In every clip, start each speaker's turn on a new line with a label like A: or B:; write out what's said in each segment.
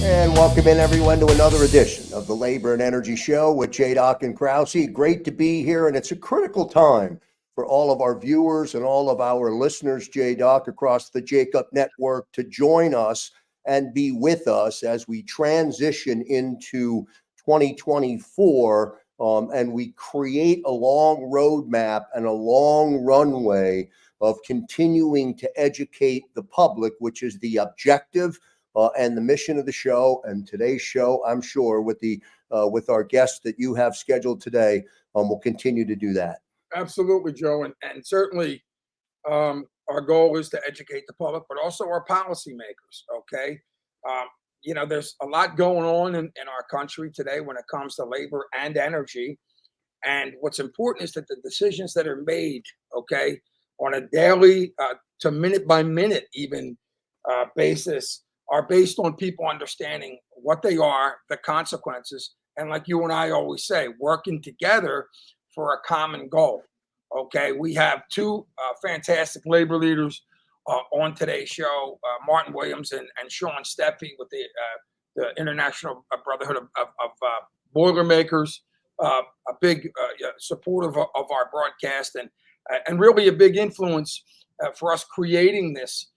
A: And welcome in everyone to another edition of the Labor and Energy Show with JDoc and Krausey. Great to be here, and it's a critical time for all of our viewers and all of our listeners, JDoc, across the Jacob Network to join us and be with us as we transition into 2024 and we create a long roadmap and a long runway of continuing to educate the public, which is the objective and the mission of the show. And today's show, I'm sure, with our guests that you have scheduled today, we'll continue to do that.
B: Absolutely, Joe, and certainly our goal is to educate the public, but also our policymakers. Okay, there's a lot going on in our country today when it comes to labor and energy, and what's important is that the decisions that are made, okay, on a daily to minute by minute even basis, are based on people understanding what they are, the consequences, and like you and I always say, working together for a common goal. Okay, we have two fantastic labor leaders on today's show, Martin Williams and Shawn Steffee with the International Brotherhood of Boilermakers, a big supporter of our broadcast and really a big influence for us creating this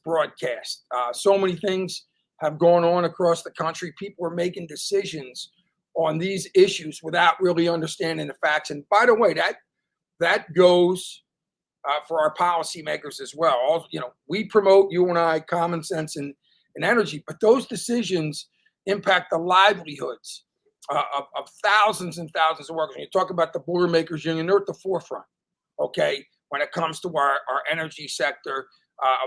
B: broadcast. So many things have gone on across the country. People are making decisions on these issues without really understanding the facts. And by the way, that goes for our policymakers as well. We promote, you and I, common sense and energy, but those decisions impact the livelihoods of thousands and thousands of workers. When you talk about the Boilermakers Union, they're at the forefront, okay, when it comes to our energy sector,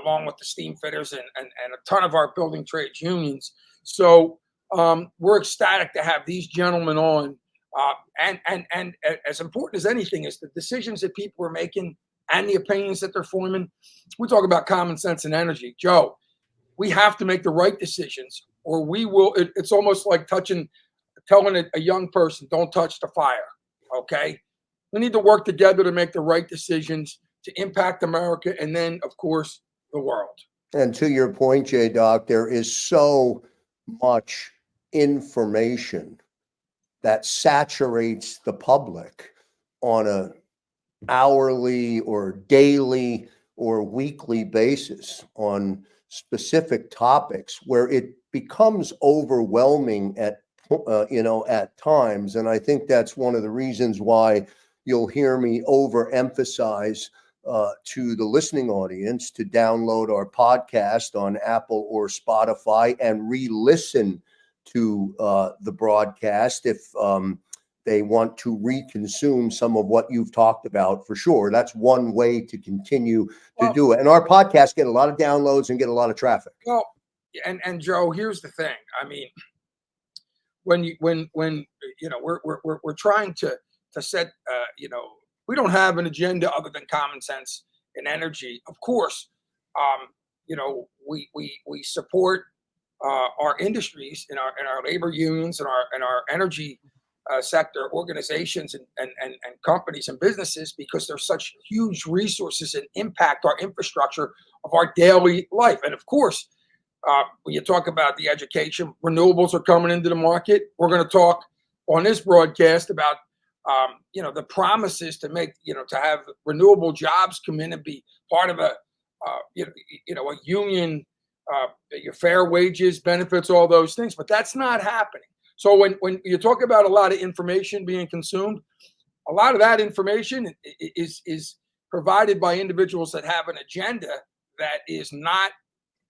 B: along with the steam fitters and a ton of our building trades unions. So we're ecstatic to have these gentlemen on. And as important as anything is the decisions that people are making and the opinions that they're forming. We talk about common sense and energy. Joe, we have to make the right decisions or we will, it's almost like telling a young person, don't touch the fire, okay? We need to work together to make the right decisions to impact America and then, of course, the world.
A: And to your point, JDoc, there is so much information that saturates the public on a hourly or daily or weekly basis on specific topics where it becomes overwhelming at times. And I think that's one of the reasons why you'll hear me overemphasize to the listening audience to download our podcast on Apple or Spotify and re-listen to the broadcast if they want to reconsume some of what you've talked about. For sure, that's one way to continue to do it. And our podcasts get a lot of downloads and get a lot of traffic.
B: Well, and Joe, here's the thing. I mean, when we're trying to set, we don't have an agenda other than common sense and energy. Of course, we support our industries and our labor unions and our energy sector organizations and companies and businesses because they're such huge resources and impact our infrastructure of our daily life. And of course, when you talk about the education, renewables are coming into the market. We're going to talk on this broadcast about the promises to make, to have renewable jobs come in and be part of a union, your fair wages, benefits, all those things. But that's not happening. So when you talk about a lot of information being consumed, a lot of that information is provided by individuals that have an agenda that is not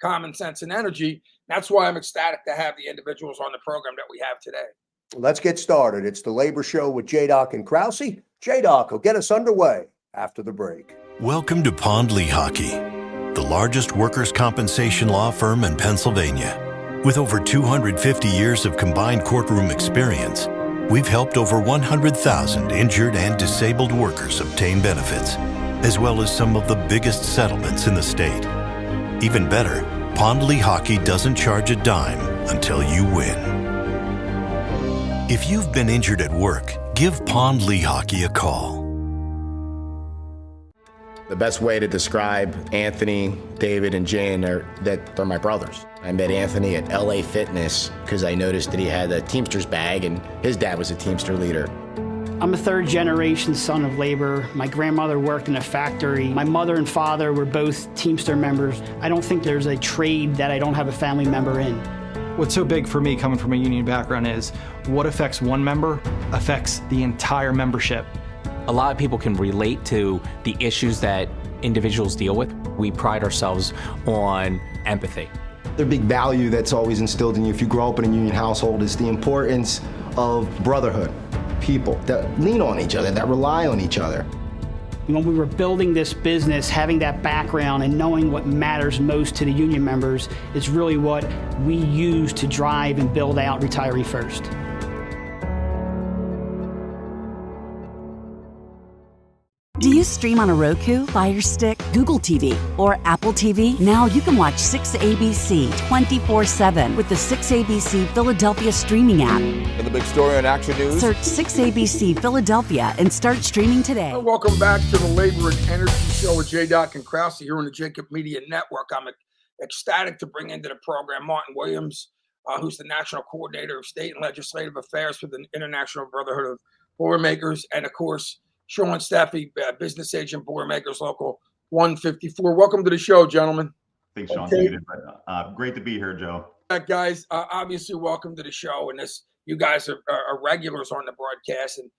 B: common sense and energy. That's why I'm ecstatic to have the individuals on the program that we have today.
A: Let's get started. It's the Labor Show with JDoc and Krausey. JDoc will get us underway after the break.
C: Welcome to Pond Lehocky, the largest workers' compensation law firm in Pennsylvania. With over 250 years of combined courtroom experience, we've helped over 100,000 injured and disabled workers obtain benefits, as well as some of the biggest settlements in the state. Even better, Pond Lehocky doesn't charge a dime until you win. If you've been injured at work, give Pond Lehocky a call.
D: The best way to describe Anthony, David, and Jan are that they're my brothers. I met Anthony at LA Fitness because I noticed that he had a Teamster's bag and his dad was a Teamster leader.
E: I'm a third generation son of labor. My grandmother worked in a factory. My mother and father were both Teamster members. I don't think there's a trade that I don't have a family member in.
F: What's so big for me coming from a union background is what affects one member affects the entire membership.
G: A lot of people can relate to the issues that individuals deal with. We pride ourselves on empathy.
D: The big value that's always instilled in you if you grow up in a union household is the importance of brotherhood. People that lean on each other, that rely on each other.
E: When we were building this business, having that background and knowing what matters most to the union members is really what we use to drive and build out Retiree First.
H: Do you stream on a Roku, Fire Stick, Google TV, or Apple TV? Now you can watch 6ABC 24/7 with the 6ABC Philadelphia streaming app.
I: And the big story on Action News.
H: Search 6ABC Philadelphia and start streaming today.
B: Welcome back to the Labor and Energy Show with JDoc and Krausey here on the Jacob Media Network. I'm ecstatic to bring into the program Martin Williams, who's the National Coordinator of State and Legislative Affairs for the International Brotherhood of Boilermakers, and of course, Shawn Steffee, business agent, Boilermakers Local 154. Welcome to the show, gentlemen.
J: Thanks, Shawn.
B: Okay.
J: Great to be here, Joe.
B: Guys, obviously, welcome to the show. And you guys are regulars on the broadcast, and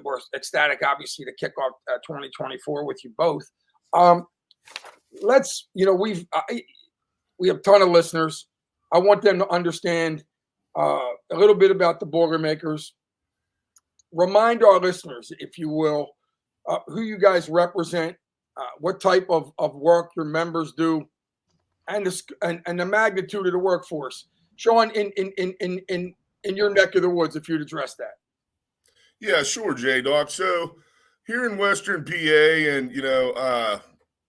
B: we're ecstatic, obviously, to kick off 2024 with you both. We have a ton of listeners. I want them to understand a little bit about the Boilermakers. Remind our listeners, if you will, who you guys represent, what type of work your members do, and the magnitude of the workforce. Shawn, in your neck of the woods, if you'd address that.
K: Yeah, sure, JDoc. So here in Western PA, and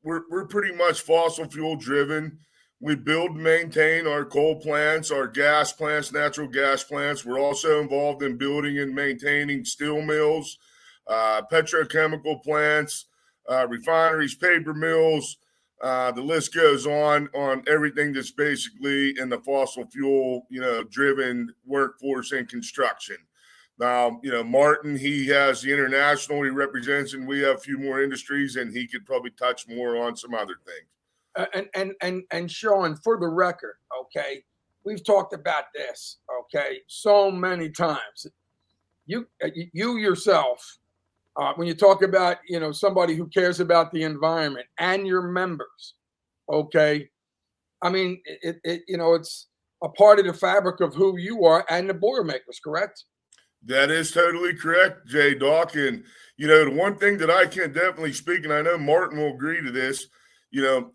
K: we're pretty much fossil fuel driven. We build and maintain our coal plants, our gas plants, natural gas plants. We're also involved in building and maintaining steel mills, petrochemical plants, refineries, paper mills. The list goes on everything that's basically in the fossil fuel, driven workforce and construction. Now, Martin, he has the international he represents, and we have a few more industries, and he could probably touch more on some other things.
B: And Shawn, for the record, okay, we've talked about this, okay, so many times. You yourself, when you talk about, somebody who cares about the environment and your members, okay, I mean, it's a part of the fabric of who you are and the Boilermakers, correct?
K: That is totally correct, JDoc. And, the one thing that I can definitely speak, and I know Martin will agree to this,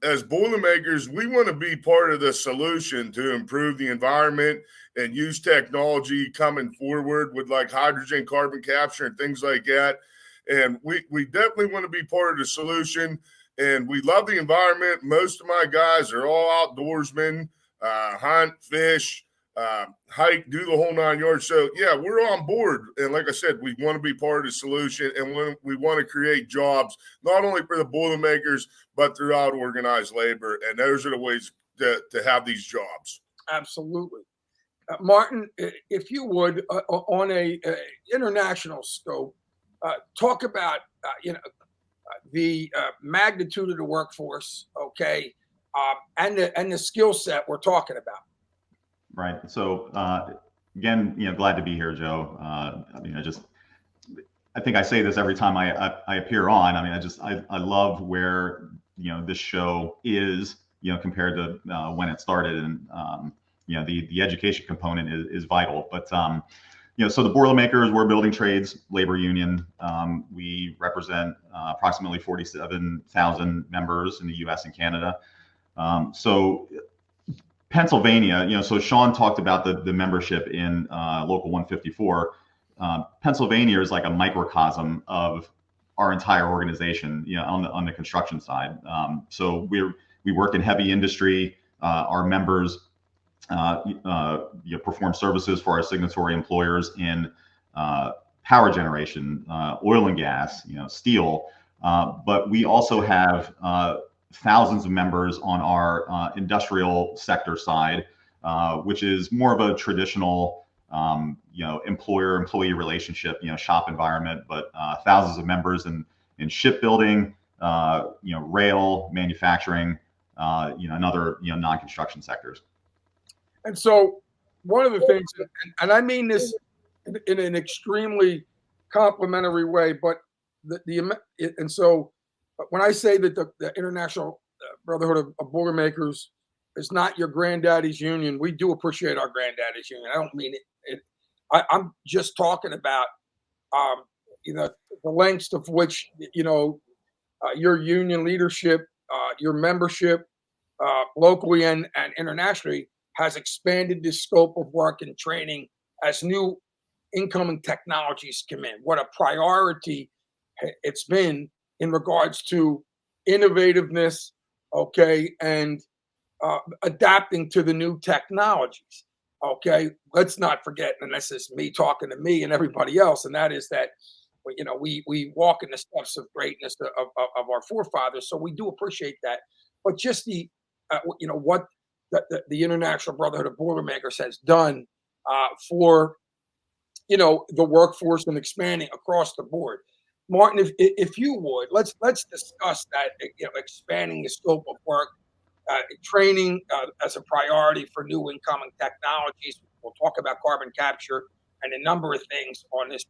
K: as Boilermakers, we want to be part of the solution to improve the environment and use technology coming forward with like hydrogen, carbon capture, and things like that. And we definitely want to be part of the solution. And we love the environment. Most of my guys are all outdoorsmen, hunt, fish, hike, do the whole 9 yards. So, yeah, we're on board. And like I said, we want to be part of the solution, and we want to create jobs, not only for the Boilermakers, but throughout organized labor. And those are the ways to have these jobs.
B: Absolutely. Martin, if you would, on a international scope, talk about, the magnitude of the workforce, okay, and the skill set we're talking about.
J: Right. So again, glad to be here, Joe. I think I say this every time I appear on. I love where this show is compared to when it started, and the education component is vital. But so the Boilermakers, we're a building trades labor union. We represent approximately 47,000 members in the U.S. and Canada. So Pennsylvania, so Shawn talked about the membership in Local 154. Pennsylvania is like a microcosm of our entire organization, on the construction side. So we work in heavy industry. Our members perform services for our signatory employers in power generation, oil and gas, steel, But we also have thousands of members on our industrial sector side, which is more of a traditional, employer-employee relationship, shop environment, but thousands of members in shipbuilding, rail, manufacturing, and other, non-construction sectors.
B: And so one of the things, and I mean this in an extremely complimentary way, but and so when I say that the International Brotherhood of Boilermakers is not your granddaddy's union, we do appreciate our granddaddy's union. I don't mean it. I'm just talking about, the lengths of which, your union leadership, your membership, locally and internationally, has expanded the scope of work and training as new incoming technologies come in. What a priority it's been in regards to innovativeness, okay, and adapting to the new technologies. Okay, let's not forget, and this is me talking to me and everybody else, and that is that we walk in the steps of greatness of our forefathers, so we do appreciate that. But just what the International Brotherhood of Boilermakers has done for the workforce and expanding across the board. Martin, if you would, let's discuss that. Expanding the scope of work, training as a priority for new incoming technologies. We'll talk about carbon capture and a number of things on this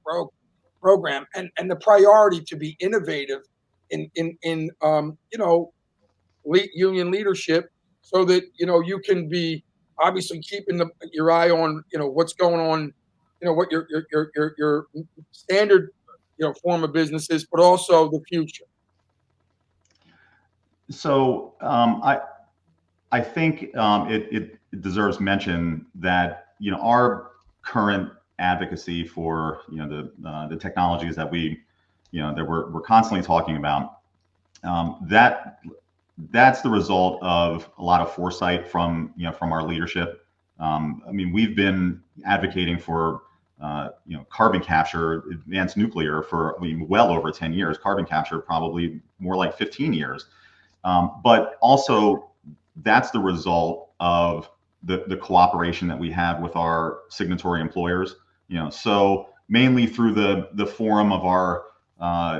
B: program, and the priority to be innovative in union leadership, so that you can be obviously keeping your eye on what's going on, what your standard form of business is, but also the future.
J: So I think it deserves mention that our current advocacy for the technologies that we're constantly talking about, that's the result of a lot of foresight from our leadership. We've been advocating for carbon capture, advanced nuclear for well over 10 years. Carbon capture probably more like 15 years. But also that's the result of the cooperation that we have with our signatory employers. So mainly through the forum of our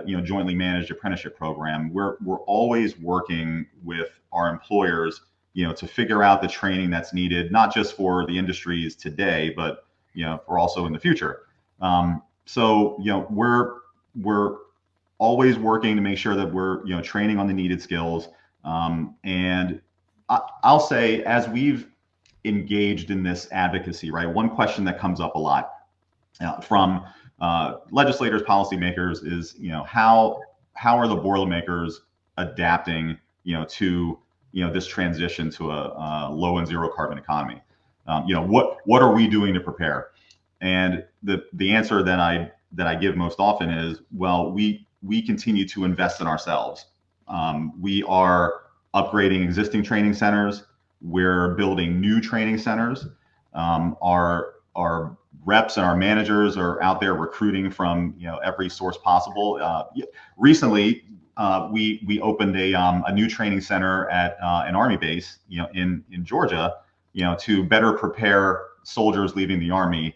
J: jointly managed apprenticeship program, we're always working with our employers, to figure out the training that's needed, not just for the industries today, but for also in the future. So we're always working to make sure that we're training on the needed skills. And I'll say, as we've engaged in this advocacy, right, one question that comes up a lot from legislators, policymakers is, how are the Boilermakers adapting, to this transition to a low and zero carbon economy? What are we doing to prepare? And the answer that I give most often is, well, we continue to invest in ourselves. We are upgrading existing training centers. We're building new training centers. Our reps and our managers are out there recruiting from every source possible. Recently, we opened a new training center at an Army base, in Georgia, to better prepare soldiers leaving the Army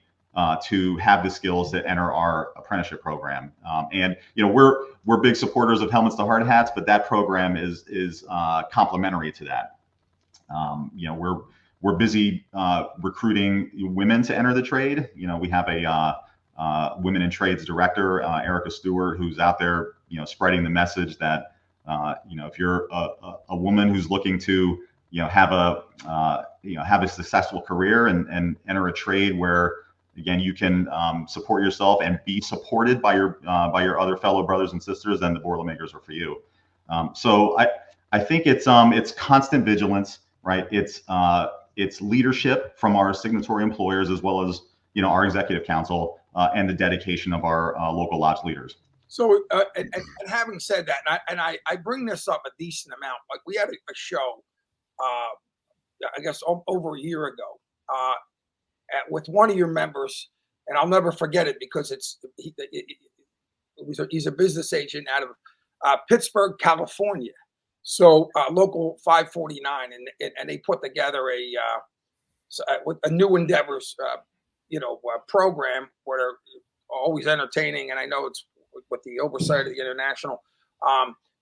J: to have the skills that enter our apprenticeship program. And we're big supporters of helmets to hard hats, but that program is complementary to that. We're busy recruiting women to enter the trade. We have a women in trades director, Erica Stewart, who's out there, spreading the message that if you're a woman who's looking to have a successful career and enter a trade where, again, you can support yourself and be supported by your other fellow brothers and sisters, then the Boilermakers are for you. So I think it's constant vigilance, right? It's leadership from our signatory employers, as well as our executive council, and the dedication of our local lodge leaders.
B: So and having said that, and I bring this up a decent amount. Like, we had a show, I guess over a year ago, with one of your members, and I'll never forget it because he's a business agent out of Pittsburgh, California. So local 549, and they put together with a new endeavors, program where they're always entertaining. And I know it's with the oversight of the international,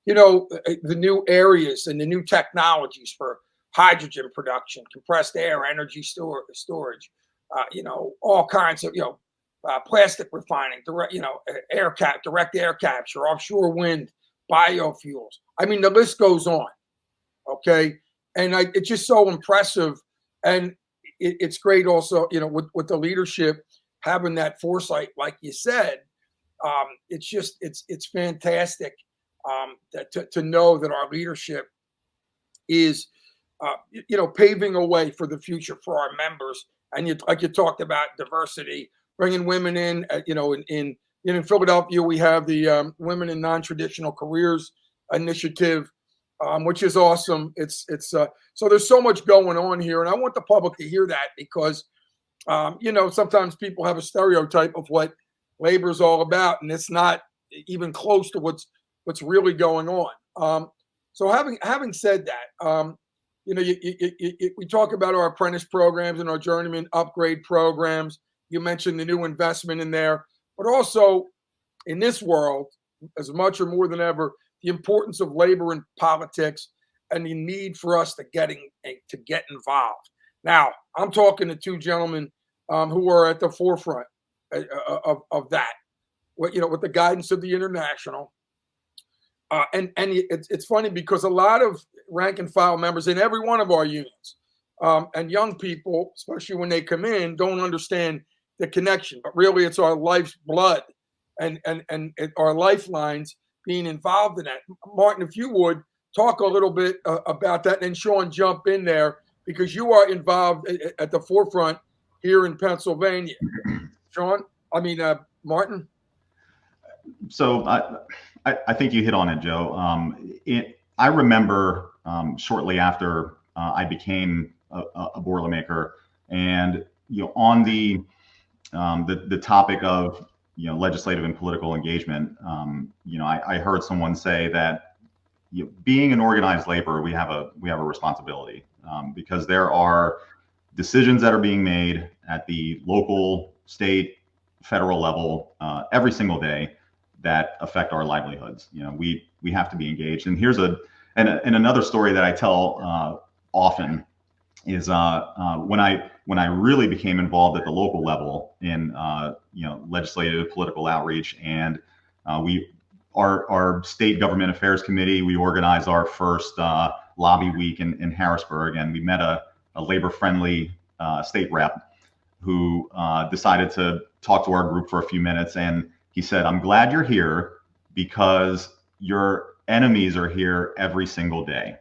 B: the new areas and the new technologies for hydrogen production, compressed air, energy storage, all kinds of, plastic refining, direct air capture, offshore wind, biofuels. I mean, the list goes on. Okay. And it's just so impressive. And it's great also, with the leadership having that foresight, like you said. It's fantastic to know that our leadership is, paving a way for the future for our members. And like you talked about diversity, bringing women in. In Philadelphia, we have the Women in Non-Traditional Careers Initiative, which is awesome. So there's so much going on here, and I want the public to hear that because, sometimes people have a stereotype of what labor is all about, and it's not even close to what's really going on. So having said that, we talk about our apprentice programs and our journeyman upgrade programs. You mentioned the new investment in there, but also in this world, as much or more than ever, the importance of labor in politics and the need for us to get involved. Now, I'm talking to two gentlemen who are at the forefront of that, with the guidance of the International. And it's funny because a lot of rank and file members in every one of our unions and young people, especially when they come in, don't understand the connection. But really, it's our life's blood and our lifelines being involved in that. Martin, if you would talk a little bit about that, and Shawn, jump in there because you are involved at the forefront here in Pennsylvania. Shawn, Martin.
J: So I think you hit on it, Joe. I remember shortly after I became a Boilermaker, and on the topic of legislative and political engagement, I heard someone say that being an organized laborer, we have a responsibility because there are decisions that are being made at the local, state, federal level every single day that affect our livelihoods. We have to be engaged. And here's another story that I tell often is when I really became involved at the local level in legislative political outreach, and our state government affairs committee, we organized our first lobby week in Harrisburg, and we met a labor friendly state rep who decided to talk to our group for a few minutes, and he said, "I'm glad you're here because your enemies are here every single day."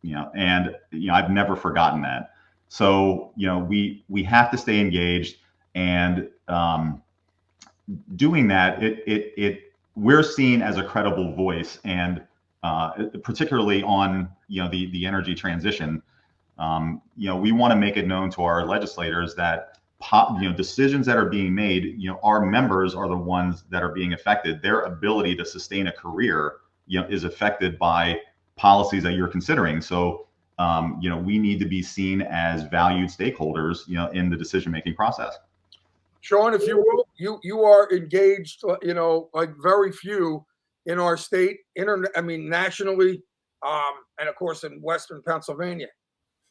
J: And I've never forgotten that. So we have to stay engaged, and doing that, we're seen as a credible voice, and particularly on the energy transition. We want to make it known to our legislators that decisions that are being made, our members are the ones that are being affected. Their ability to sustain a career, is affected by policies that you're considering. So, we need to be seen as valued stakeholders, in the decision-making process.
B: Shawn, if you will, you are engaged, like very few in our state, nationally, and of course in Western Pennsylvania.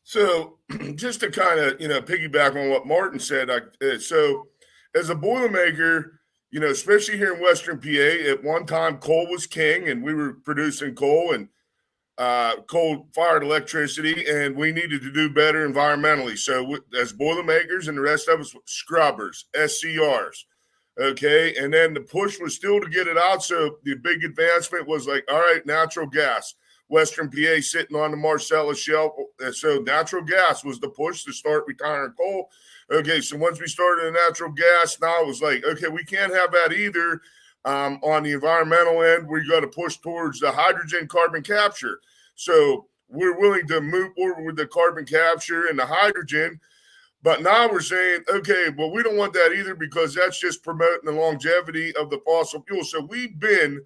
K: So just to kind of, piggyback on what Martin said, so as a Boilermaker, especially here in Western PA, at one time coal was king, and we were producing coal and coal-fired electricity, and we needed to do better environmentally. So as Boilermakers and the rest of us, scrubbers, SCRs, okay? And then the push was still to get it out, so the big advancement was like, all right, natural gas. Western PA sitting on the Marcellus Shelf. So natural gas was the push to start retiring coal. Okay, so once we started the natural gas, now it was like, okay, we can't have that either. On the environmental end, we got to push towards the hydrogen carbon capture. So we're willing to move forward with the carbon capture and the hydrogen. But now we're saying, okay, well, we don't want that either because that's just promoting the longevity of the fossil fuel. So we've been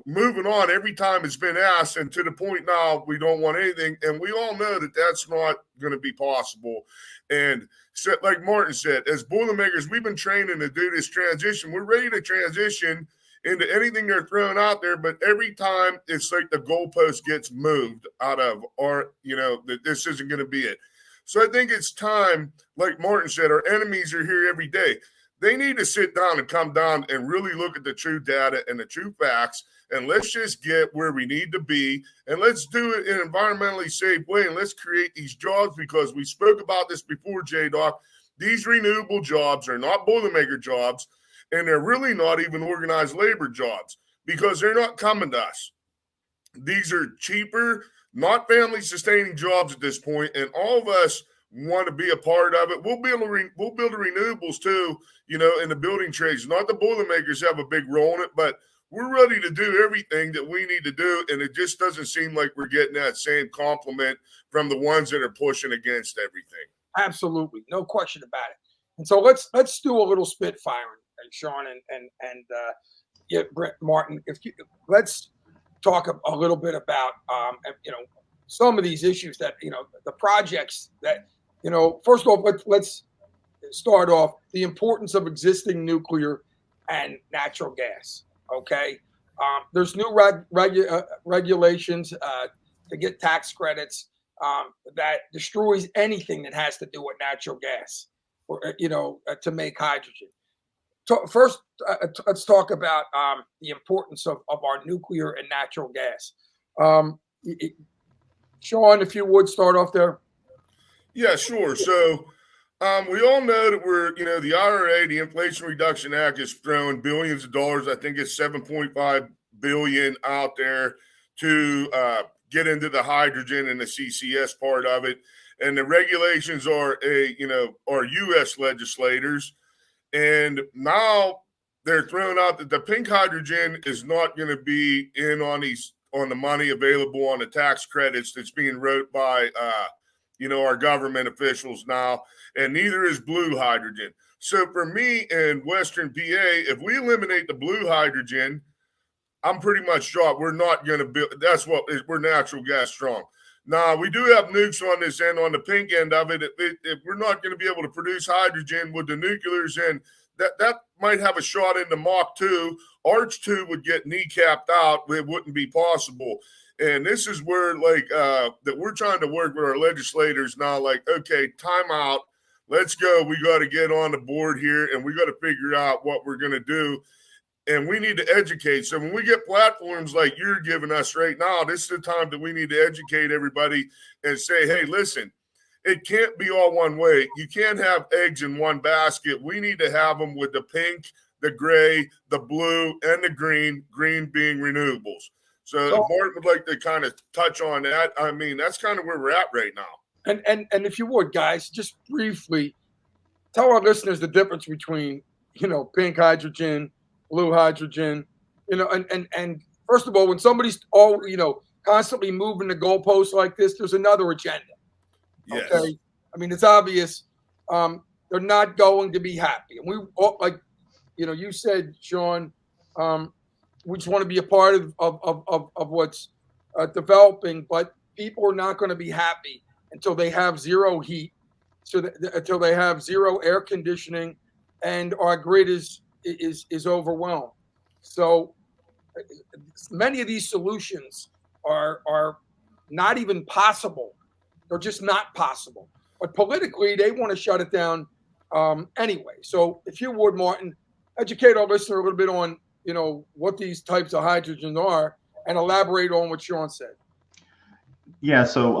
K: moving on every time it's been asked, and to the point now we don't want anything. And we all know that that's not going to be possible. And so, like Martin said, as Boilermakers, we've been training to do this transition. We're ready to transition into anything they're throwing out there, but every time it's like the goalpost gets moved out of our, that this isn't going to be it. So I think it's time, like Martin said, our enemies are here every day. They need to sit down and come down and really look at the true data and the true facts, and let's just get where we need to be, and let's do it in an environmentally safe way, and let's create these jobs, because we spoke about this before, JDoc. These renewable jobs are not Boilermaker jobs, and they're really not even organized labor jobs, because they're not coming to us. These are cheaper, not family-sustaining jobs at this point, and all of us want to be a part of it. We'll build the renewables too, in the building trades. Not the Boilermakers have a big role in it, but we're ready to do everything that we need to do, and it just doesn't seem like we're getting that same compliment from the ones that are pushing against everything.
B: Absolutely, no question about it. And so let's do a little spitfiring, Shawn and Brett, Martin. Let's talk a little bit about some of these issues that the projects that first off, let's start off the importance of existing nuclear and natural gas. Okay, there's new regulations to get tax credits that destroys anything that has to do with natural gas, or to make hydrogen. First, let's talk about the importance of our nuclear and natural gas. Shawn, if you would start off there.
K: Yeah, sure. So we all know that the IRA, the Inflation Reduction Act, is throwing billions of dollars. I think it's $7.5 billion out there to get into the hydrogen and the CCS part of it. And the regulations are U.S. legislators. And now they're throwing out that the pink hydrogen is not going to be in on the money available on the tax credits that's being wrote by our government officials now, and neither is blue hydrogen. So for me in Western PA, if we eliminate the blue hydrogen, I'm pretty much sure we're not going to build. We're natural gas strong. Now, we do have nukes on this end, on the pink end of it. If we're not going to be able to produce hydrogen with the nuclears, and that might have a shot into Mach 2. Arch 2 would get kneecapped out. It wouldn't be possible. And this is where, that we're trying to work with our legislators now, okay, time out. Let's go. We got to get on the board here, and we got to figure out what we're going to do. And we need to educate. So when we get platforms like you're giving us right now, this is the time that we need to educate everybody and say, hey, listen, it can't be all one way. You can't have eggs in one basket. We need to have them with the pink, the gray, the blue, and the green being renewables. So if Martin would like to kind of touch on that, I mean, that's kind of where we're at right now.
B: And if you would, guys, just briefly tell our listeners the difference between, pink hydrogen, blue hydrogen, and first of all, when somebody's constantly moving the goalposts like this, there's another agenda.
K: Yes.
B: Okay. I mean, it's obvious they're not going to be happy. And we all, you said, Shawn, we just want to be a part of what's developing, but people are not going to be happy until they have zero heat, until they have zero air conditioning, and our grid is overwhelmed. So many of these solutions are not even possible. They're just not possible. But politically, they want to shut it down anyway. So if you would, Martin, educate our listener a little bit on what these types of hydrogen are, and elaborate on what Shawn said.
J: Yeah, so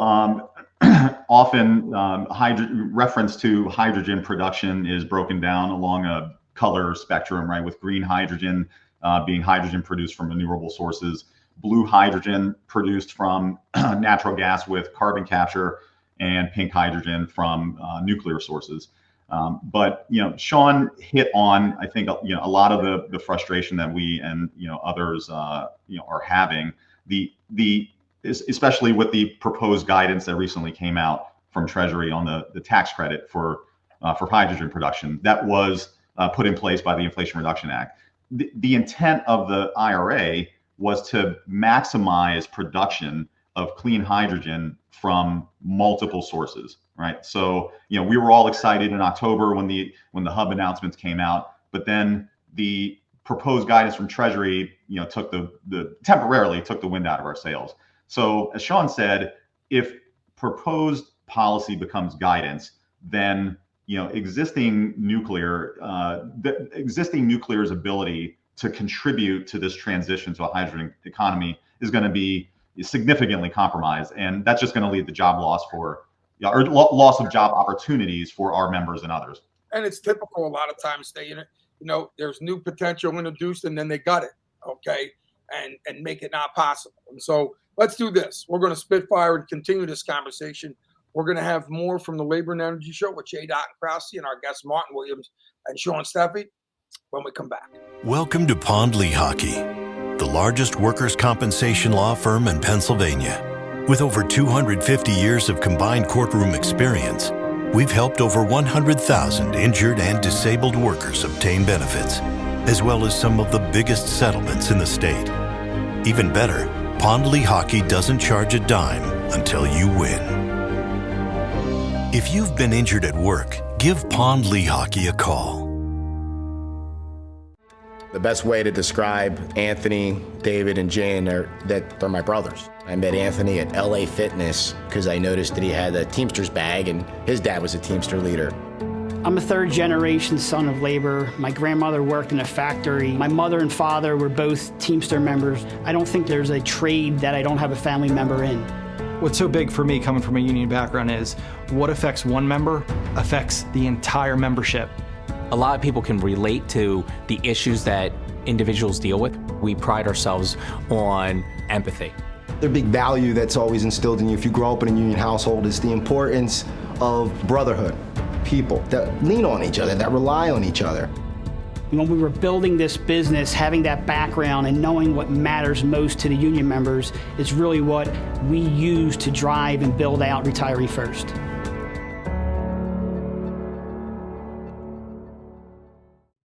J: often reference to hydrogen production is broken down along a color spectrum, right? With green hydrogen being hydrogen produced from renewable sources, blue hydrogen produced from natural gas with carbon capture, and pink hydrogen from nuclear sources. But Shawn hit on, I think, a lot of the frustration that we and others are having. Especially with the proposed guidance that recently came out from Treasury on the tax credit for hydrogen production that was put in place by the Inflation Reduction Act. the intent of the IRA was to maximize production of clean hydrogen from multiple sources, right? So, we were all excited in October when the hub announcements came out, but then the proposed guidance from Treasury, took temporarily took the wind out of our sails. So, as Shawn said, if proposed policy becomes guidance, then existing nuclear's ability to contribute to this transition to a hydrogen economy is going to be significantly compromised, and that's just going to lead to job loss loss of job opportunities for our members and others.
B: And it's typical a lot of times there's new potential introduced and then they got it, okay, and make it not possible. And so let's do this. We're going to spitfire and continue this conversation. We're going to have more from the Labor and Energy Show with JDoc and Krausey and our guests Martin Williams and Shawn Steffee when we come back.
C: Welcome to Pond Lehocky, the largest workers' compensation law firm in Pennsylvania. With over 250 years of combined courtroom experience, we've helped over 100,000 injured and disabled workers obtain benefits, as well as some of the biggest settlements in the state. Even better, Pond Lehocky doesn't charge a dime until you win. If you've been injured at work, give Pond Lehocky a call.
D: The best way to describe Anthony, David, and Jane that they're my brothers. I met Anthony at LA Fitness because I noticed that he had a Teamster's bag and his dad was a Teamster leader.
E: I'm a third generation son of labor. My grandmother worked in a factory. My mother and father were both Teamster members. I don't think there's a trade that I don't have a family member in.
F: What's so big for me coming from a union background is what affects one member affects the entire membership.
G: A lot of people can relate to the issues that individuals deal with. We pride ourselves on empathy.
L: The big value that's always instilled in you if you grow up in a union household is the importance of brotherhood. People that lean on each other, that rely on each other.
E: When we were building this business, having that background and knowing what matters most to the union members is really what we use to drive and build out Retiree First.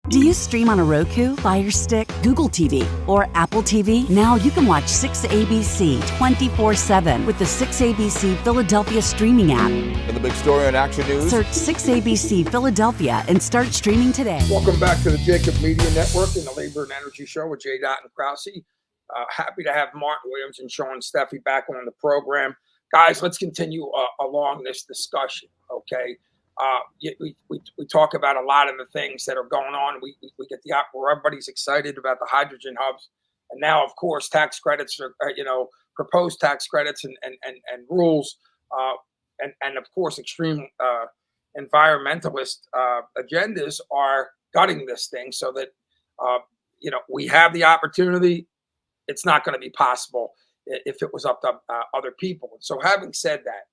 H: Do you stream on a Roku, Fire Stick, Google TV, or Apple TV? Now you can watch 6ABC 24/7 with the 6ABC Philadelphia streaming app.
I: And the big story on Action News.
H: Search 6ABC Philadelphia and start streaming today.
B: Welcome back to the Jacob Media Network and the Labor and Energy Show with JDoc and Krausey. Happy to have Martin Williams and Shawn Steffee back on the program. Guys, let's continue along this discussion, okay? We talk about a lot of the things that are going on. We get where everybody's excited about the hydrogen hubs, and now of course tax credits are proposed tax credits and rules, and of course extreme environmentalist agendas are gutting this thing so that we have the opportunity. It's not going to be possible if it was up to other people. And so, having said that.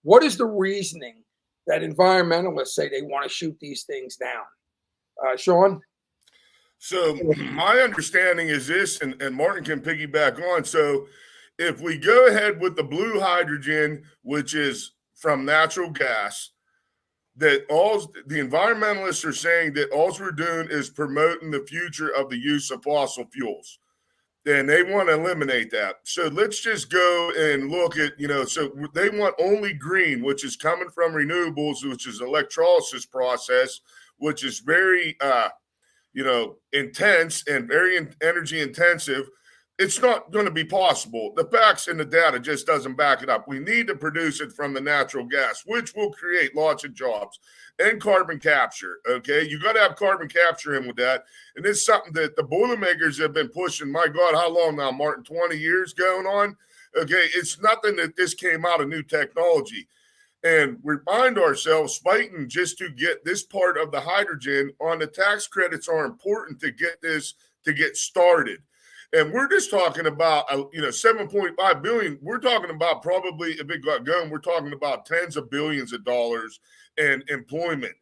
B: What is the reasoning that environmentalists say they want to shoot these things down? Shawn?
K: So my understanding is this, and Martin can piggyback on. So if we go ahead with the blue hydrogen, which is from natural gas, that all the environmentalists are saying that all we're doing is promoting the future of the use of fossil fuels. And they want to eliminate that. So let's just go and look at, so they want only green, which is coming from renewables, which is electrolysis process, which is very, intense and very energy intensive. It's not going to be possible. The facts and the data just doesn't back it up. We need to produce it from the natural gas, which will create lots of jobs and carbon capture. Okay. You got to have carbon capture in with that. And it's something that the Boilermakers have been pushing. My God, how long now, Martin? 20 years going on. Okay. It's nothing that this came out of new technology. And we find ourselves fighting just to get this part of the hydrogen on. The tax credits are important to get this, to get started. And we're just talking about, 7.5 billion. We're talking about probably, if it got going, we're talking about tens of billions of dollars in employment.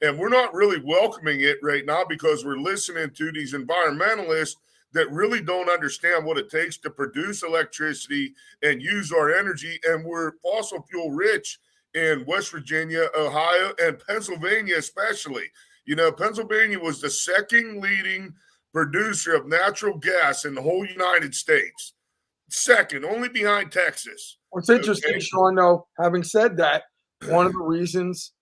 K: And we're not really welcoming it right now because we're listening to these environmentalists that really don't understand what it takes to produce electricity and use our energy. And we're fossil fuel rich in West Virginia, Ohio, and Pennsylvania especially. You know, Pennsylvania was the second leading producer of natural gas in the whole United States. Second, only behind Texas.
B: What's interesting, Shawn, though, having said that, one of the reasons,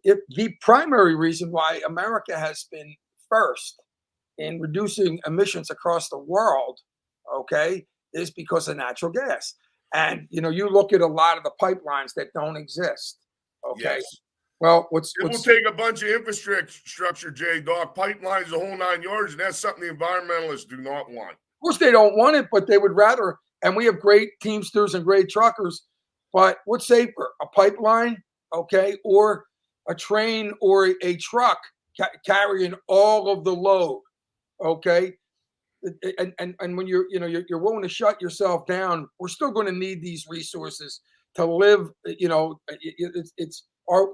B: the primary reason why America has been first in reducing emissions across the world, okay, is because of natural gas. And, you know, you look at a lot of the pipelines that don't exist, okay?
K: Yes.
B: Well,
K: It will take a bunch of infrastructure, JDoc, pipelines, the whole 9 yards, and that's something the environmentalists do not want.
B: Of course, they don't want it, but they would rather. And we have great Teamsters and great truckers. But what's safer, a pipeline, okay, or a train or a truck carrying all of the load, okay? And when you're willing to shut yourself down, we're still going to need these resources to live. You know, it's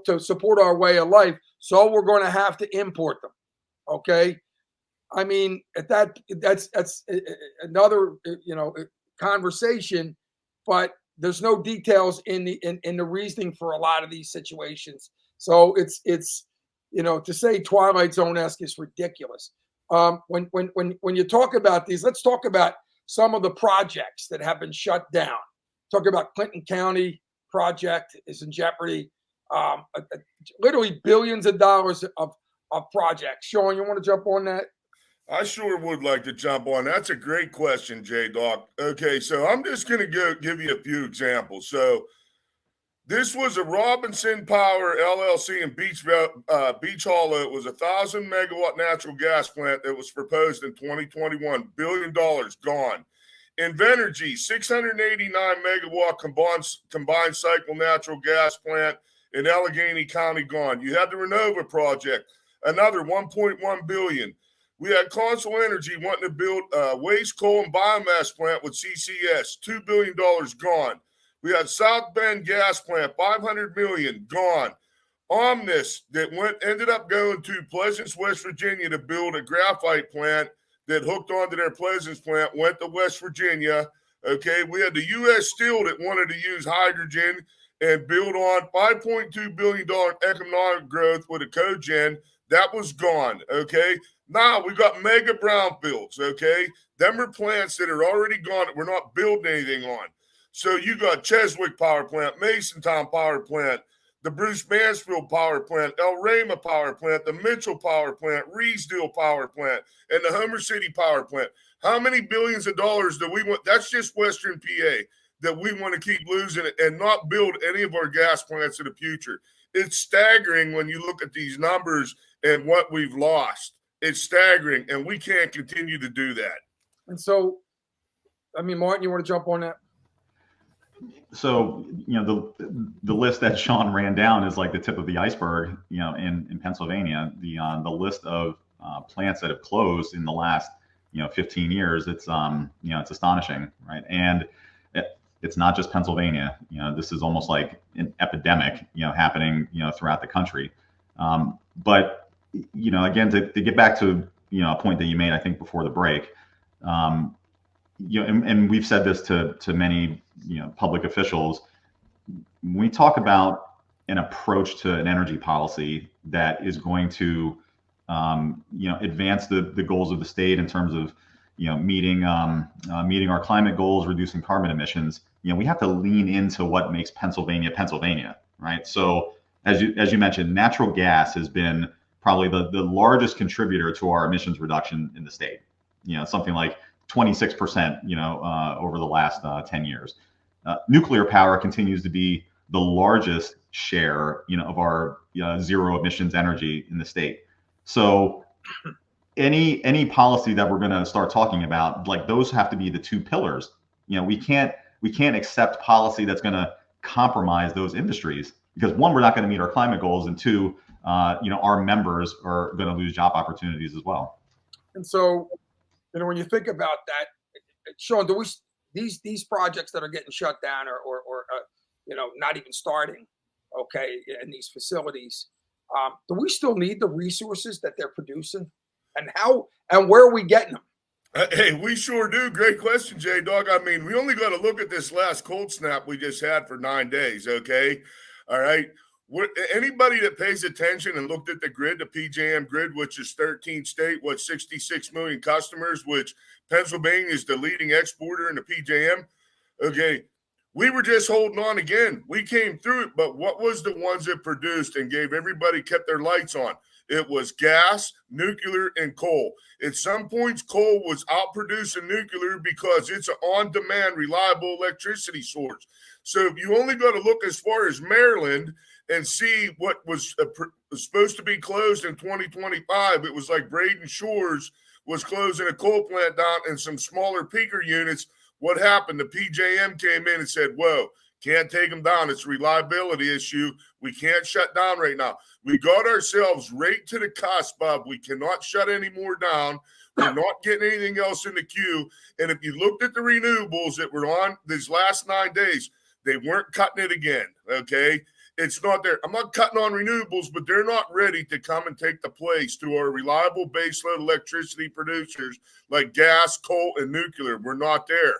B: to support our way of life. So we're going to have to import them, okay? I mean, that's another conversation, but there's no details in the reasoning for a lot of these situations. So it's to say Twilight Zone-esque is ridiculous. When you talk about these, let's talk about some of the projects that have been shut down. Talk about Clinton County project is in jeopardy. Literally billions of dollars of projects. Shawn, you want to jump on that?
K: I sure would like to jump on. That's a great question, JDoc. Okay, so I'm just going to give you a few examples. So this was a Robinson Power LLC in Beach Hollow. It was a 1,000-megawatt natural gas plant that was proposed in 2021. $1 billion gone. Invenergy, 689-megawatt combined cycle natural gas plant in Allegheny County gone. You had the Renova project, another $1.1 billion. We had Consol Energy wanting to build a waste coal and biomass plant with CCS, $2 billion gone. We had South Bend gas plant, $500 million gone. Omnis that ended up going to Pleasance, West Virginia to build a graphite plant that hooked onto their Pleasance plant, went to West Virginia. Okay, we had the U.S. Steel that wanted to use hydrogen and build on $5.2 billion economic growth with a cogen. That was gone, okay? Now we got mega brownfields, okay? Them are plants that are already gone that we're not building anything on. So you got Cheswick Power Plant, Masontown Power Plant, the Bruce Mansfield Power Plant, El Rama Power Plant, the Mitchell Power Plant, Reesdale Power Plant, and the Homer City Power Plant. How many billions of dollars do we want? That's just Western PA that we want to keep losing and not build any of our gas plants in the future. It's staggering when you look at these numbers and what we've lost. It's staggering, and we can't continue to do that.
B: And so, I mean, Martin, you want to jump on that?
J: So, the list that Shawn ran down is like the tip of the iceberg, in Pennsylvania. The list of plants that have closed in the last, 15 years, it's astonishing, right? And it's not just Pennsylvania. This is almost like an epidemic, happening, throughout the country. But again, to get back to, a point that you made, I think before the break, and we've said this to many, public officials, when we talk about an approach to an energy policy that is going to, advance the goals of the state in terms of, meeting our climate goals, reducing carbon emissions, we have to lean into what makes Pennsylvania, right? So as you mentioned, natural gas has been probably the largest contributor to our emissions reduction in the state. Something like 26%, over the last 10 years. Nuclear power continues to be the largest share, of our zero emissions energy in the state. So any policy that we're going to start talking about, like those have to be the two pillars. We can't accept policy that's going to compromise those industries, because one, we're not going to meet our climate goals, and two, our members are going to lose job opportunities as well.
B: And so, when you think about that, Shawn, do these projects that are getting shut down or not even starting, okay, in these facilities, do we still need the resources that they're producing, and how and where are we getting them?
K: Hey, we sure do. Great question, JDoc. I mean, we only got to look at this last cold snap we just had for 9 days, okay? All right. Anybody that pays attention and looked at the grid, the PJM grid, which is 13 state, 66 million customers, which Pennsylvania is the leading exporter in the PJM. Okay, we were just holding on again. We came through it, but what was the ones that produced and gave everybody kept their lights on? It was gas, nuclear, and coal. At some points, coal was outproducing nuclear because it's an on-demand, reliable electricity source. So if you only got to look as far as Maryland and see what was supposed to be closed in 2025, it was like Braden Shores was closing a coal plant down and some smaller peaker units. What happened? The PJM came in and said, whoa, can't take them down. It's a reliability issue. We can't shut down right now. We got ourselves right to the cusp of we cannot shut any more down. We're not getting anything else in the queue. And if you looked at the renewables that were on these last 9 days, they weren't cutting it again, okay? It's not there. I'm not cutting on renewables, but they're not ready to come and take the place to our reliable baseload electricity producers like gas, coal, and nuclear. We're not there.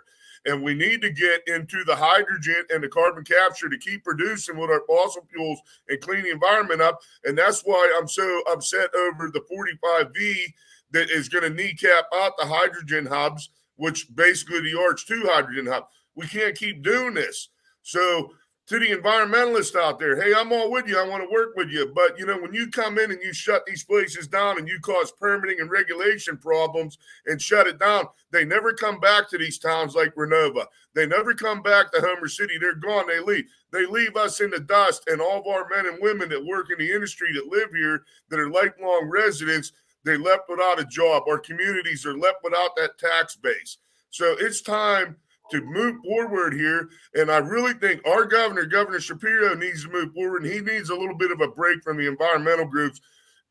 K: And we need to get into the hydrogen and the carbon capture to keep producing with our fossil fuels and clean the environment up. And that's why I'm so upset over the 45V that is going to kneecap out the hydrogen hubs, which basically the ARCH2 hydrogen hub. We can't keep doing this. So to the environmentalists out there, hey, I'm all with you. I want to work with you. But, you know, when you come in and you shut these places down and you cause permitting and regulation problems and shut it down, they never come back to these towns like Renova. They never come back to Homer City. They're gone. They leave. They leave us in the dust, and all of our men and women that work in the industry that live here that are lifelong residents, they left without a job. Our communities are left without that tax base. So it's time to move forward here. And I really think our Governor Shapiro, needs to move forward, and he needs a little bit of a break from the environmental groups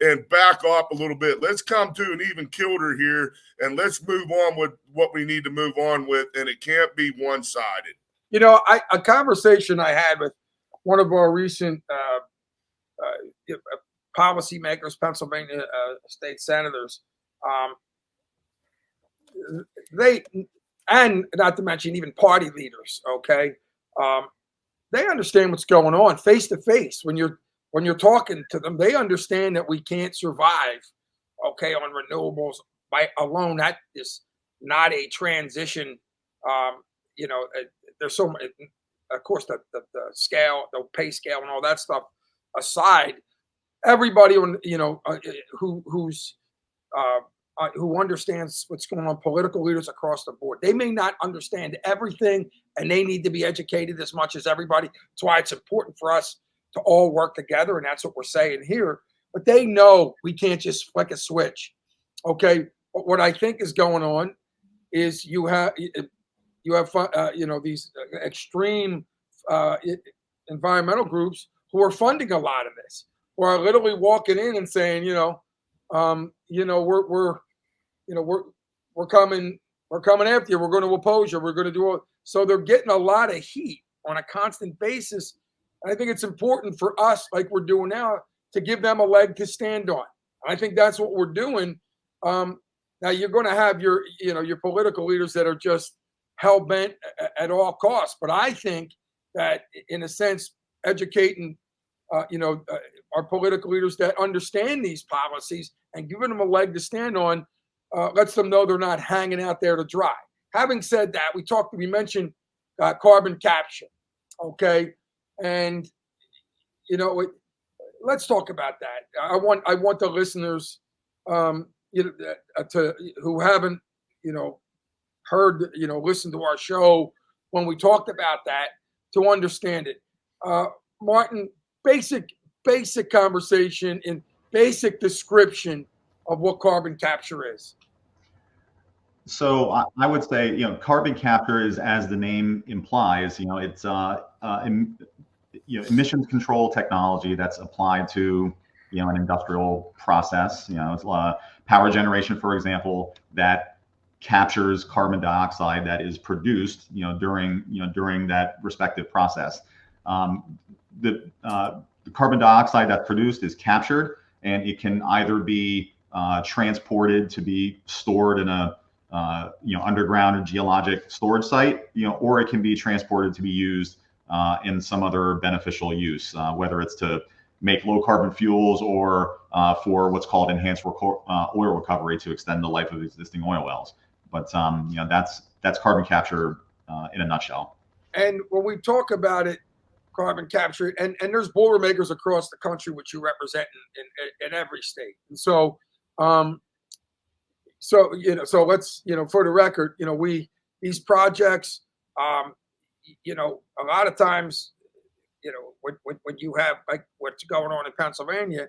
K: and back off a little bit. Let's come to an even kilter here, and let's move on with what we need to move on with, and it can't be one-sided.
B: You know, a conversation I had with one of our recent policymakers, Pennsylvania state senators, and not to mention even party leaders, okay? They understand what's going on face to face. When you're talking to them, they understand that we can't survive, okay, on renewables by alone. That is not a transition. You know, there's so much, of course, the scale, the pay scale, and all that stuff aside. Everybody, you know, who understands what's going on, political leaders across the board. They may not understand everything, and they need to be educated as much as everybody. That's why it's important for us to all work together, and that's what we're saying here. But they know we can't just flick a switch, okay? But what I think is going on is you have you know, these extreme environmental groups who are funding a lot of this, who are literally walking in and saying, we're coming after you. We're going to oppose you. We're going to do it. So they're getting a lot of heat on a constant basis. And I think it's important for us, like we're doing now, to give them a leg to stand on. I think that's what we're doing. Now you're going to have your political leaders that are just hell bent at all costs. But I think that, in a sense, educating, our political leaders that understand these policies and giving them a leg to stand on lets them know they're not hanging out there to dry. Having said that, we mentioned carbon capture, okay, and let's talk about that. I want the listeners, who haven't, heard, listened to our show when we talked about that, to understand it. Martin, basic conversation and basic description of what carbon capture is.
J: So I would say, carbon capture is, as the name implies, it's emissions control technology that's applied to, an industrial process. It's power generation, for example, that captures carbon dioxide that is produced, during that respective process. The carbon dioxide that's produced is captured, and it can either be transported to be stored in a underground or geologic storage site, or it can be transported to be used in some other beneficial use, whether it's to make low carbon fuels or for what's called enhanced oil recovery to extend the life of existing oil wells. But that's carbon capture in a nutshell.
B: And when we talk about it, carbon capture, and there's Boilermakers across the country, which you represent in every state. And so, so let's, for the record, these projects, a lot of times, when you have like what's going on in Pennsylvania,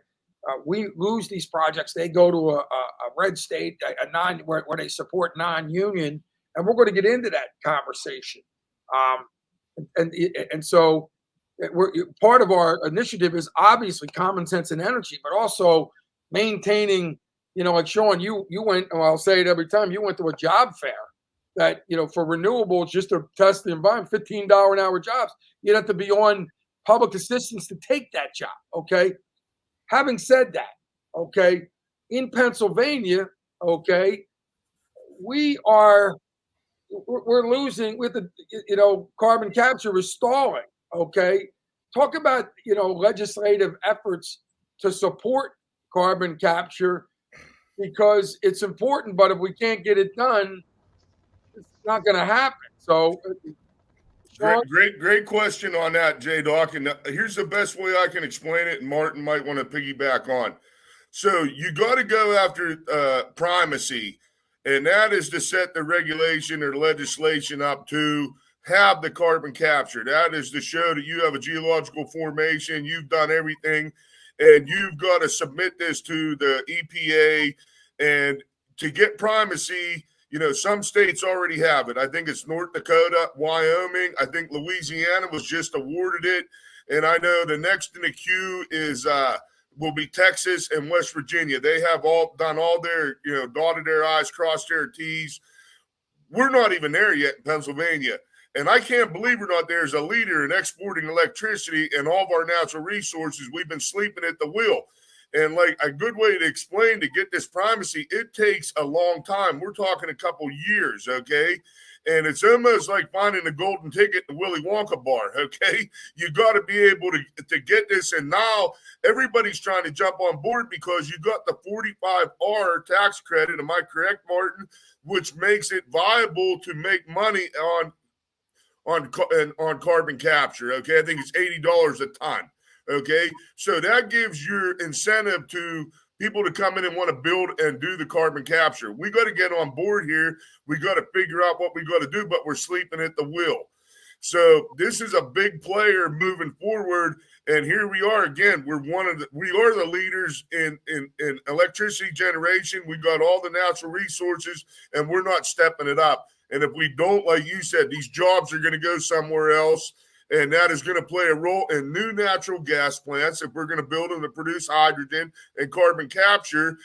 B: we lose these projects. They go to a red state, where they support non-union, and we're going to get into that conversation. And so part of our initiative is obviously common sense and energy, but also maintaining, like Shawn, you went, and I'll say it every time, you went to a job fair that, for renewables, just to test the environment, $15 an hour jobs, you'd have to be on public assistance to take that job. Okay. Having said that, okay, in Pennsylvania, okay, we're losing with the, carbon capture is stalling. Okay. Talk about, legislative efforts to support carbon capture, because it's important, but if we can't get it done, it's not going to happen. So
K: Great question on that, JDoc. And here's the best way I can explain it, and Martin might want to piggyback on. So you got to go after primacy, and that is to set the regulation or legislation up to have the carbon capture. That is to show that you have a geological formation, you've done everything, and you've got to submit this to the EPA. And to get primacy, some states already have it. I think it's North Dakota, Wyoming. I think Louisiana was just awarded it. And I know the next in the queue will be Texas and West Virginia. They have all done all their, dotted their I's, crossed their T's. We're not even there yet in Pennsylvania. And I can't believe we're not there as a leader in exporting electricity and all of our natural resources. We've been sleeping at the wheel. And like a good way to explain, to get this primacy, it takes a long time. We're talking a couple years, okay? And it's almost like finding the golden ticket in the Willy Wonka bar, okay? You got to be able to get this. And now everybody's trying to jump on board because you got the 45R tax credit, am I correct, Martin? Which makes it viable to make money on carbon capture, okay? I think it's $80 a ton. Okay, so that gives your incentive to people to come in and want to build and do the carbon capture. We got to get on board here. We got to figure out what we got to do, but we're sleeping at the wheel. So this is a big player moving forward. And here we are again. We are the leaders in electricity generation. We got all the natural resources, and we're not stepping it up. And if we don't, like you said, these jobs are going to go somewhere else. And that is going to play a role in new natural gas plants. If we're going to build them to produce hydrogen and carbon capture,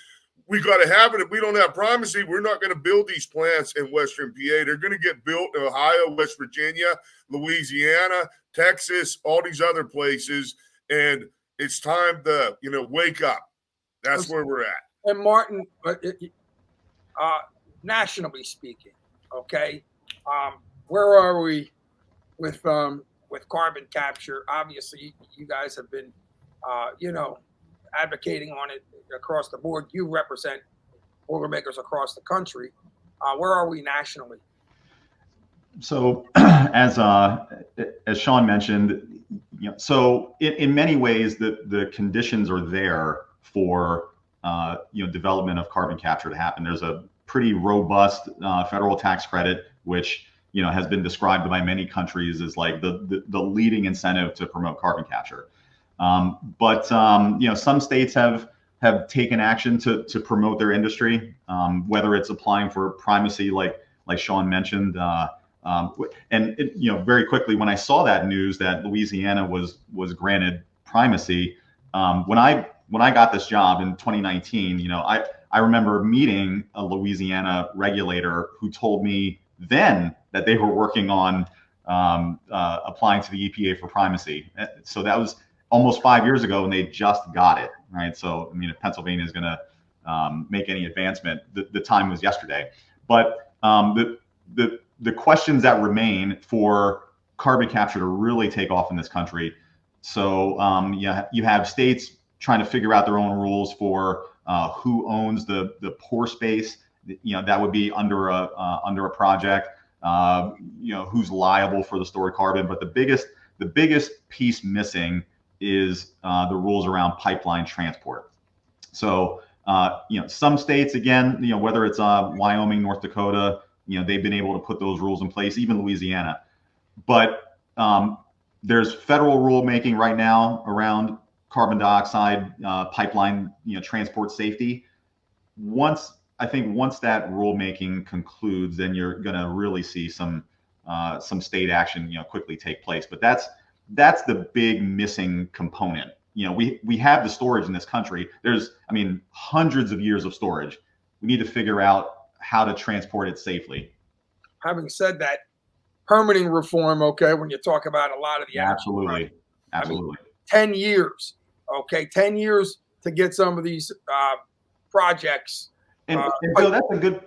K: we got to have it. If we don't have primacy, we're not going to build these plants in Western PA. They're going to get built in Ohio, West Virginia, Louisiana, Texas, all these other places. And it's time to, wake up. That's where we're at.
B: And Martin, nationally speaking, okay, where are we with carbon capture? Obviously, you guys have been, advocating on it across the board. You represent Boilermakers across the country. Where are we nationally?
J: So, as Shawn mentioned, so in many ways, the conditions are there for development of carbon capture to happen. There's a pretty robust federal tax credit, which has been described by many countries as like the leading incentive to promote carbon capture. But some states have taken action to promote their industry, whether it's applying for primacy, like Shawn mentioned. And very quickly, when I saw that news that Louisiana was granted primacy, when I got this job in 2019, I remember meeting a Louisiana regulator who told me then that they were working on applying to the EPA for primacy. So that was almost 5 years ago, and they just got it, right? So, I mean, if Pennsylvania is going to make any advancement, the time was yesterday. But the questions that remain for carbon capture to really take off in this country. So you have states trying to figure out their own rules for who owns the pore space. That would be under a project. Who's liable for the stored carbon. But the biggest piece missing is the rules around pipeline transport. So some states, again, whether it's Wyoming, North Dakota, they've been able to put those rules in place, even Louisiana. But there's federal rulemaking right now around carbon dioxide pipeline transport safety. Once that rulemaking concludes, then you're going to really see some state action quickly take place. But that's the big missing component. We have the storage in this country. There's hundreds of years of storage. We need to figure out how to transport it safely.
B: Having said that, permitting reform, okay, when you talk about a lot of the
J: absolutely
B: 10 years, okay, 10 years to get some of these projects.
J: And Joe,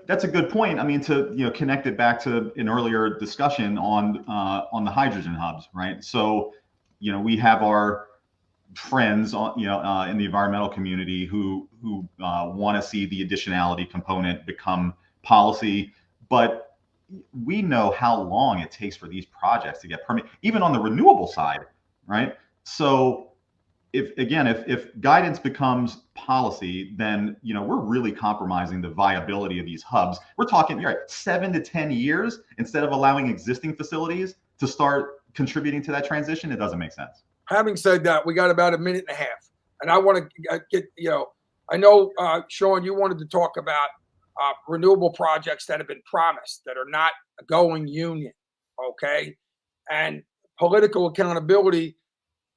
J: that's a good point. To connect it back to an earlier discussion on the hydrogen hubs, right? So we have our friends in the environmental community who want to see the additionality component become policy, but we know how long it takes for these projects to get permitted, even on the renewable side, right? So if guidance becomes policy, then we're really compromising the viability of these hubs. We're talking 7 to 10 years instead of allowing existing facilities to start contributing to that transition. It doesn't make sense.
B: Having said that, we got about a minute and a half, and I want to get I know Shawn, you wanted to talk about renewable projects that have been promised that are not going union, okay, and political accountability.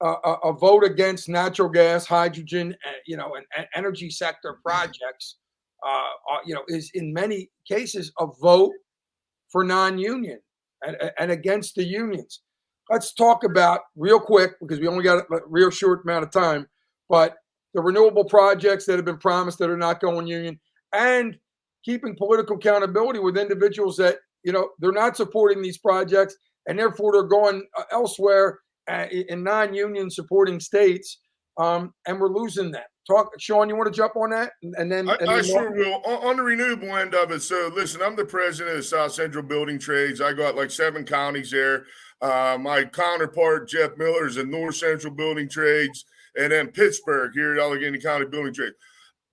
B: A vote against natural gas, hydrogen, and energy sector projects, is in many cases a vote for non-union and against the unions. Let's talk about real quick, because we only got a real short amount of time, but the renewable projects that have been promised that are not going union, and keeping political accountability with individuals that, they're not supporting these projects and therefore they're going elsewhere in non-union supporting states, and we're losing them. Shawn, you want to jump on that? And then
K: I sure will. On the renewable end of it, so listen, I'm the president of the South Central Building Trades. I got like 7 counties there. My counterpart, Jeff Miller, is in North Central Building Trades, and then Pittsburgh here at Allegheny County Building Trades.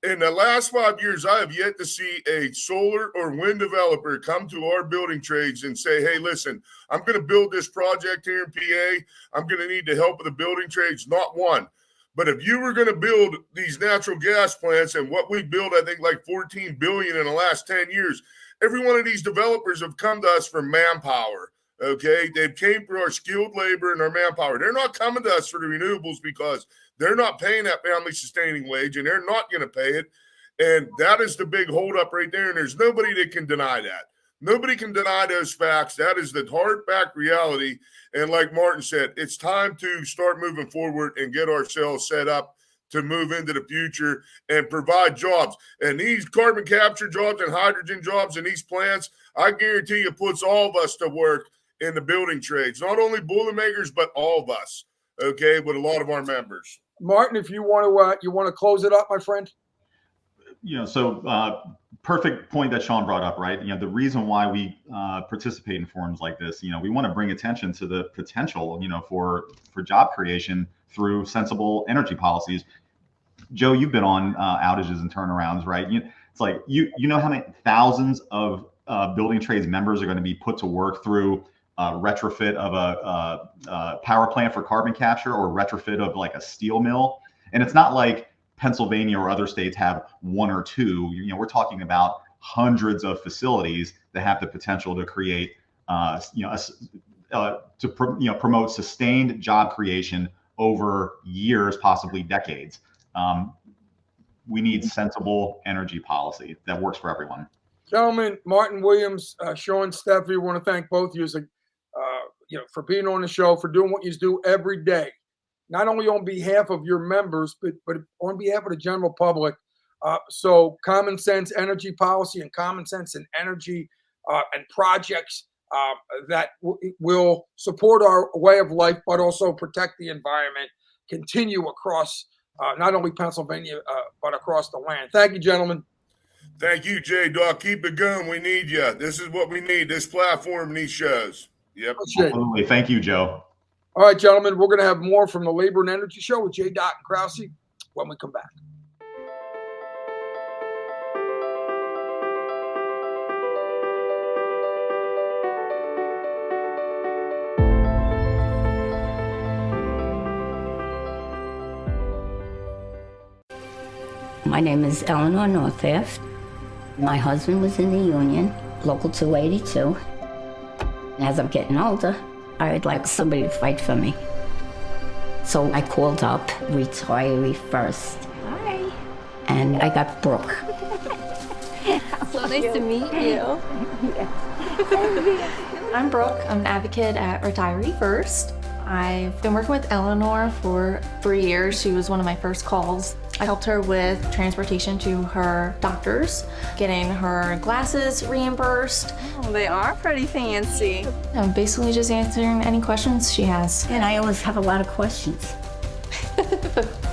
K: In the last 5 years, I have yet to see a solar or wind developer come to our building trades and say, hey, listen, I'm going to build this project here in PA. I'm going to need the help of the building trades. Not one. But if you were going to build these natural gas plants, and what we built, I think like $14 billion in the last 10 years, every one of these developers have come to us for manpower. Okay, they've came for our skilled labor and our manpower. They're not coming to us for the renewables because they're not paying that family sustaining wage, and they're not going to pay it. And that is the big holdup right there. And there's nobody that can deny that. Nobody can deny those facts. That is the hard fact reality. And like Martin said, it's time to start moving forward and get ourselves set up to move into the future and provide jobs. And these carbon capture jobs and hydrogen jobs in these plants, I guarantee you, puts all of us to work in the building trades, not only Boilermakers, but all of us, okay, with a lot of our members.
B: Martin, if you want to close it up, my friend.
J: Perfect point that Shawn brought up, right? The reason why we participate in forums like this, we want to bring attention to the potential, for job creation through sensible energy policies. Joe, you've been on outages and turnarounds, right? It's like you know how many thousands of building trades members are going to be put to work through retrofit of a power plant for carbon capture, or retrofit of like a steel mill. And it's not like Pennsylvania or other states have 1 or 2. We're talking about hundreds of facilities that have the potential to create, promote sustained job creation over years, possibly decades. We need sensible energy policy that works for everyone.
B: Gentlemen, Martin Williams, Shawn, Steffee, I want to thank both of you, for being on the show, for doing what you do every day, not only on behalf of your members, but on behalf of the general public. So common sense energy policy and common sense in energy and projects that will support our way of life, but also protect the environment, continue across not only Pennsylvania, but across the land. Thank you, gentlemen.
K: Thank you, JDoc. Keep it going. We need you. This is what we need, this platform and these shows. Yep.
J: Absolutely. Thank you, Joe.
B: All right, gentlemen, we're going to have more from the Labor and Energy Show with JDoc and Krausey when we come back.
M: My name is Eleanor Northaft. My husband was in the union, Local 282. As I'm getting older, I would like somebody to fight for me. So I called up Retiree First.
N: Hi.
M: And I got Brooke.
N: So nice to meet you. I'm Brooke. I'm an advocate at Retiree First. I've been working with Eleanor for 3 years. She was one of my first calls. I helped her with transportation to her doctors, getting her glasses reimbursed.
O: Oh, they are pretty fancy.
N: I'm basically just answering any questions she has.
M: And I always have a lot of questions.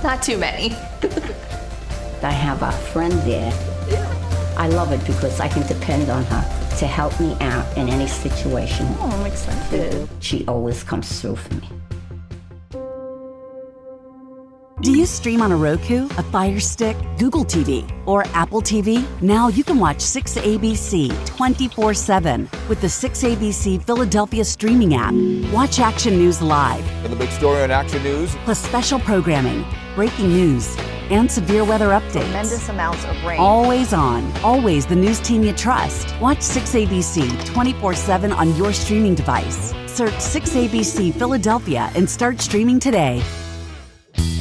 N: Not too many.
M: I have a friend there. I love it because I can depend on her to help me out in any situation.
O: Oh, I'm excited.
M: She always comes through for me.
H: Do you stream on a Roku, a Fire Stick, Google TV, or Apple TV? Now you can watch 6ABC 24/7 with the 6ABC Philadelphia streaming app. Watch Action News live.
I: And the big story on Action News.
H: Plus special programming, breaking news, and severe weather updates.
O: Tremendous amounts of rain.
H: Always on, always the news team you trust. Watch 6ABC 24/7 on your streaming device. Search 6ABC Philadelphia and start streaming today.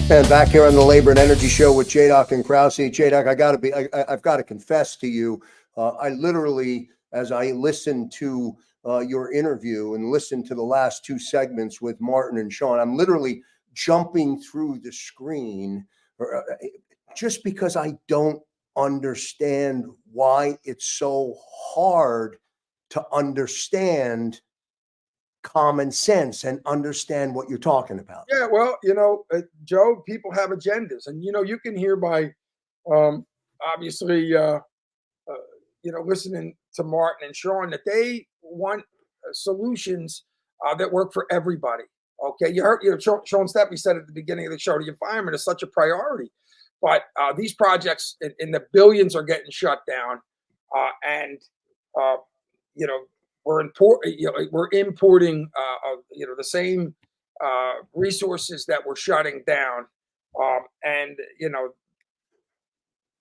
A: And back here on the Labor and Energy Show with JDoc and Krausey. JDoc, I've got to confess to you, I literally, as I listened to your interview and listened to the last two segments with Martin and Shawn, I'm literally jumping through the screen just because I don't understand why it's so hard to understand common sense and understand what you're talking about.
B: Yeah, well, Joe, people have agendas, and you can hear by obviously listening to Martin and Shawn that they want solutions that work for everybody. Okay, you heard Shawn Steffee said at the beginning of the show, the environment is such a priority, but these projects in the billions are getting shut down, and we're importing the same resources that we're shutting down, and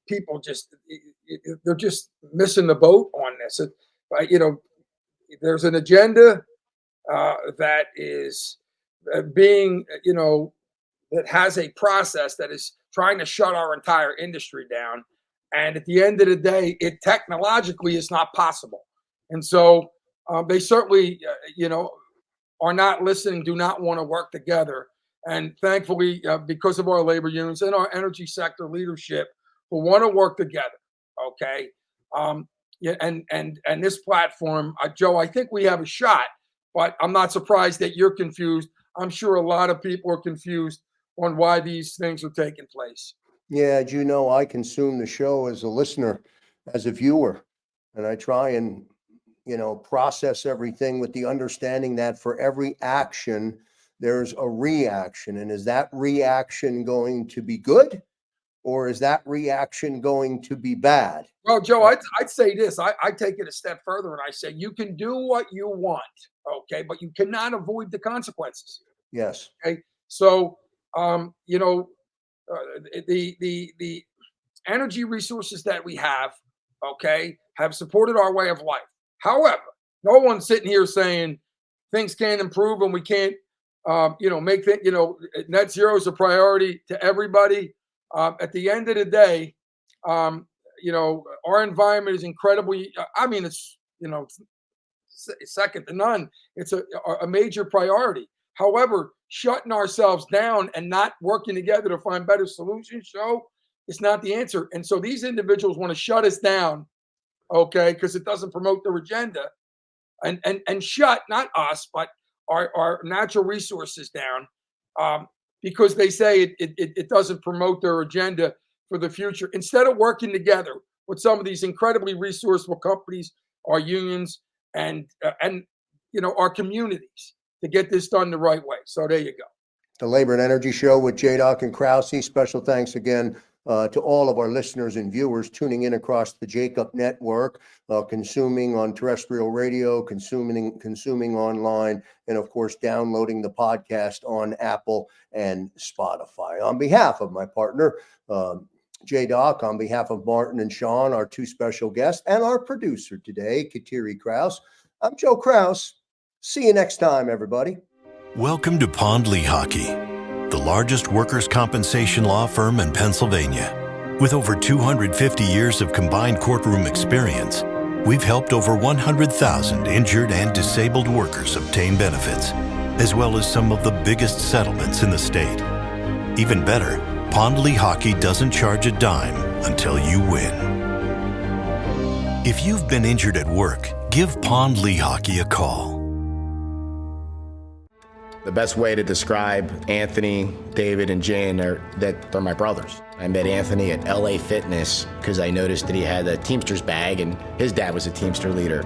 B: people they're just missing the boat on this. There's an agenda that is being that has a process that is trying to shut our entire industry down, and at the end of the day, it technologically is not possible, and so. They certainly, are not listening, do not want to work together. And thankfully, because of our labor unions and our energy sector leadership, who want to work together. Okay. And this platform, Joe, I think we have a shot, but I'm not surprised that you're confused. I'm sure a lot of people are confused on why these things are taking place.
A: Yeah, as you know, I consume the show as a listener, as a viewer, and I try and process everything with the understanding that for every action, there's a reaction. And is that reaction going to be good, or is that reaction going to be bad?
B: Well, Joe, I'd say this. I take it a step further, and I say you can do what you want, okay, but you cannot avoid the consequences.
A: Yes.
B: Okay. So, the energy resources that we have, okay, have supported our way of life. However, no one's sitting here saying things can't improve and we can't, make things, net zero is a priority to everybody. At the end of the day, our environment is incredibly, it's, second to none. It's a major priority. However, shutting ourselves down and not working together to find better solutions, it's not the answer. And so these individuals want to shut us down. Okay, because it doesn't promote their agenda. and shut, not us, but our natural resources down, because they say it doesn't promote their agenda for the future. Instead of working together with some of these incredibly resourceful companies, our unions, and our communities to get this done the right way. So there you go.
A: The Labor and Energy Show with JDoc and Krausey. Special thanks again to all of our listeners and viewers tuning in across the Jacob Network, consuming on terrestrial radio, consuming online, and of course, downloading the podcast on Apple and Spotify. On behalf of my partner, JDoc, on behalf of Martin and Shawn, our two special guests, and our producer today, Kateri Kraus, I'm Joe Kraus. See you next time, everybody.
C: Welcome to Pond Lehocky, the largest workers' compensation law firm in Pennsylvania. With over 250 years of combined courtroom experience, we've helped over 100,000 injured and disabled workers obtain benefits, as well as some of the biggest settlements in the state. Even better, Pond Lehocky doesn't charge a dime until you win. If you've been injured at work, give Pond Lehocky a call.
D: The best way to describe Anthony, David, and Jane are that they're my brothers. I met Anthony at LA Fitness because I noticed that he had a Teamster's bag and his dad was a Teamster leader.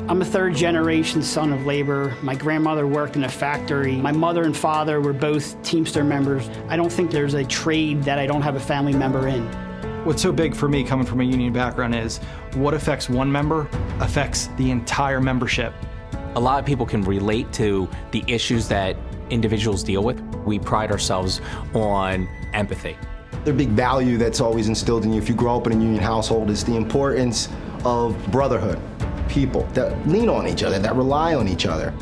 E: I'm a third generation son of labor. My grandmother worked in a factory. My mother and father were both Teamster members. I don't think there's a trade that I don't have a family member in.
F: What's so big for me coming from a union background is what affects one member affects the entire membership.
G: A lot of people can relate to the issues that individuals deal with. We pride ourselves on empathy.
L: The big value that's always instilled in you if you grow up in a union household is the importance of brotherhood. People that lean on each other, that rely on each other.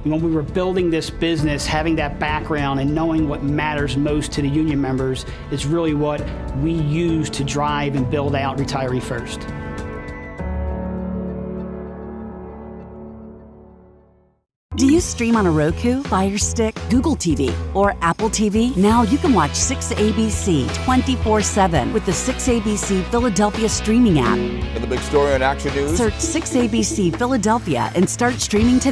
E: When we were building this business, having that background and knowing what matters most to the union members is really what we use to drive and build out Retiree First.
H: Do you stream on a Roku, Fire Stick, Google TV, or Apple TV? Now you can watch 6ABC 24/7 with the 6ABC Philadelphia streaming app.
I: And the big story on Action News.
H: Search 6ABC Philadelphia and start streaming today.